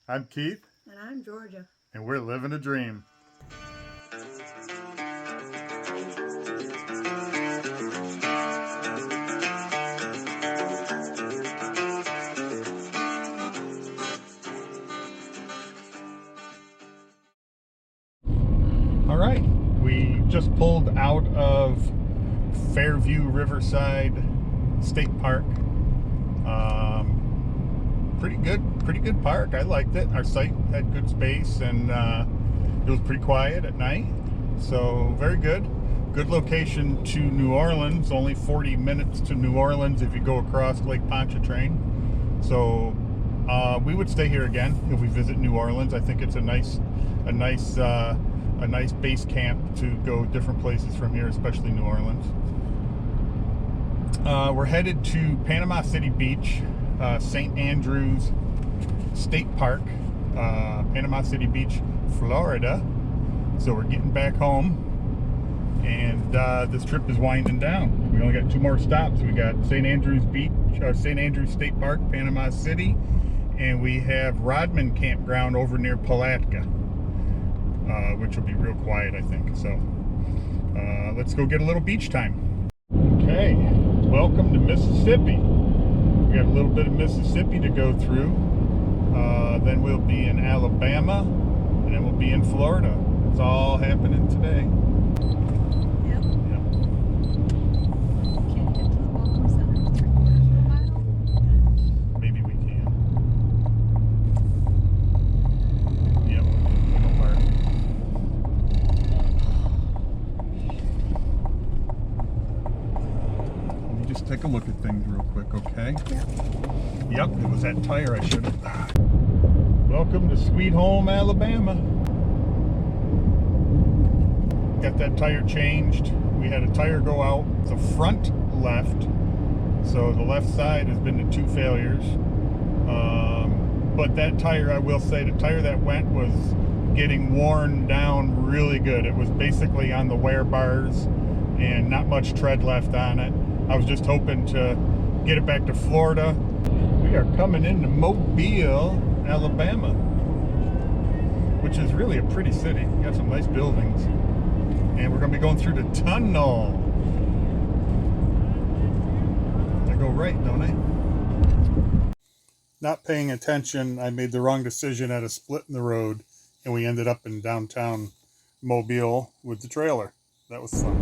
I'm Keith. And I'm Georgia. And we're living a dream. All right, we just pulled out of Fairview Riverside State Park. Pretty good park. I liked it. Our site had good space, and it was pretty quiet at night. So very good. Good location to New Orleans. Only 40 minutes to New Orleans if you go across Lake Pontchartrain. So we would stay here again if we visit New Orleans. I think it's a nice base camp to go different places from here, especially New Orleans. We're headed to Panama City Beach, St. Andrews State Park, Panama City Beach, Florida. So we're getting back home, and this trip is winding down. We only got 2 more stops. We got St. Andrews Beach, St. Andrews State Park, Panama City, and we have Rodman Campground over near Palatka, which will be real quiet, I think. So let's go get a little beach time. Okay, welcome to Mississippi. We got a little bit of Mississippi to go through. Then we'll be in Alabama, and then we'll be in Florida. It's all happening today. Yep. Can't get to the Welcome Center for 3/4 of a mile. Maybe we can. Yep. Middle part. Let me just take a look at things real quick, okay? Yep, it was that tire I should have. Welcome to Sweet Home, Alabama. Got that tire changed. We had a tire go out the front left, so the left side has been the 2 failures. But that tire, I will say, the tire that went was getting worn down really good. It was basically on the wear bars and not much tread left on it. I was just hoping to get it back to Florida. We are coming into Mobile, Alabama, which is really a pretty city. Got some nice buildings. And we're going to be going through the tunnel. I go right, don't I? Not paying attention, I made the wrong decision at a split in the road, and we ended up in downtown Mobile with the trailer. That was fun.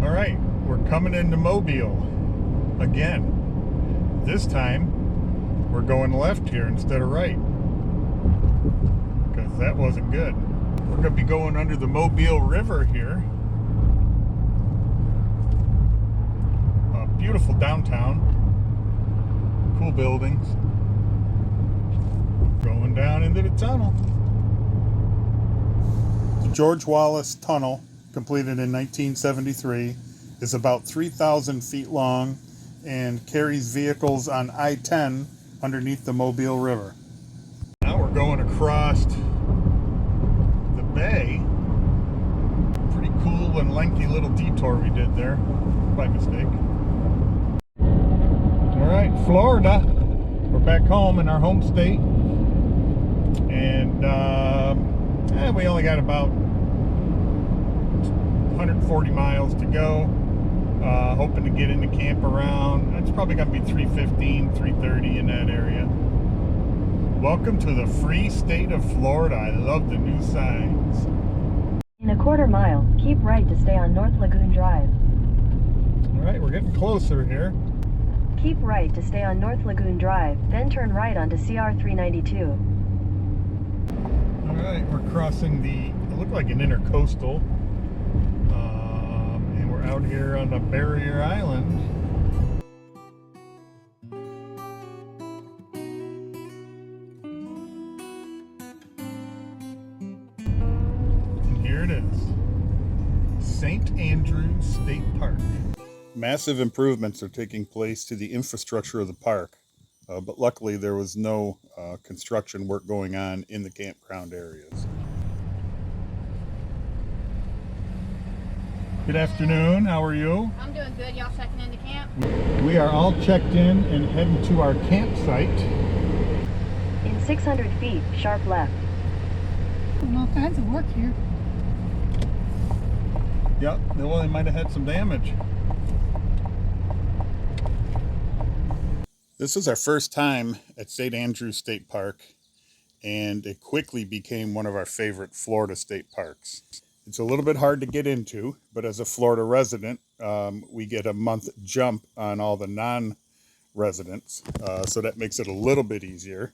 All right, we're coming into Mobile again. This time, we're going left here instead of right, because that wasn't good. We're going to be going under the Mobile River here. Beautiful downtown. Cool buildings. Going down into the tunnel. The George Wallace Tunnel, completed in 1973, is about 3,000 feet long and carries vehicles on I-10 underneath the Mobile River. Now we're going across the bay. Pretty cool and lengthy little detour we did there, by mistake. All right, Florida. We're back home in our home state, and we only got about 140 miles to go. Hoping to get into camp around, it's probably going to be 3:15, 3:30 in that area. Welcome to the free state of Florida. I love the new signs. In a quarter mile, keep right to stay on North Lagoon Drive. All right, we're getting closer here. Keep right to stay on North Lagoon Drive, then turn right onto CR 392. All right, we're crossing it looked like an intercoastal. And we're out here on the barrier island. And here it is, St. Andrews State Park. Massive improvements are taking place to the infrastructure of the park, but luckily there was no construction work going on in the campground areas. Good afternoon, how are you? I'm doing good. Y'all checking into camp? We are all checked in and heading to our campsite. In 600 feet, sharp left. Doing all kinds of work here. Yep, well, they might have had some damage. This was our first time at St. Andrews State Park, and it quickly became one of our favorite Florida state parks. It's a little bit hard to get into, but as a Florida resident, we get a month jump on all the non-residents, so that makes it a little bit easier.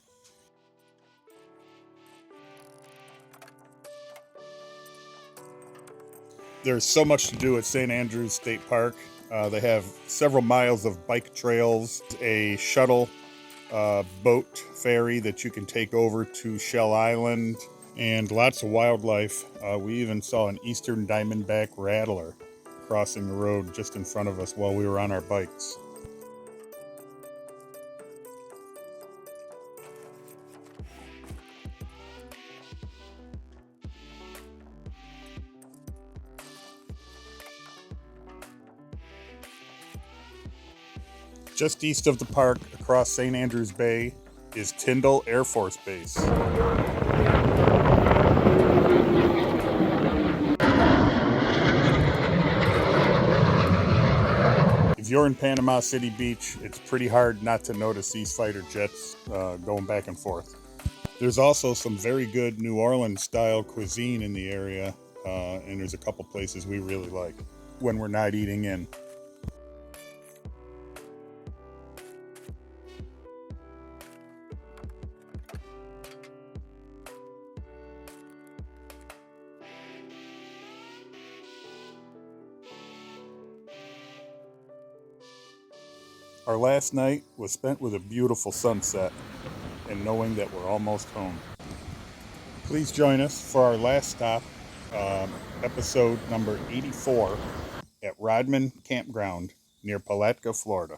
There's so much to do at St. Andrews State Park. They have several miles of bike trails, a shuttle boat ferry that you can take over to Shell Island, and lots of wildlife. We even saw an eastern diamondback rattler crossing the road just in front of us while we were on our bikes. Just east of the park, across St. Andrews Bay, is Tyndall Air Force Base. If you're in Panama City Beach, it's pretty hard not to notice these fighter jets going back and forth. There's also some very good New Orleans-style cuisine in the area, and there's a couple places we really like when we're not eating in. Our last night was spent with a beautiful sunset and knowing that we're almost home. Please join us for our last stop, episode number 84 at Rodman Campground near Palatka, Florida.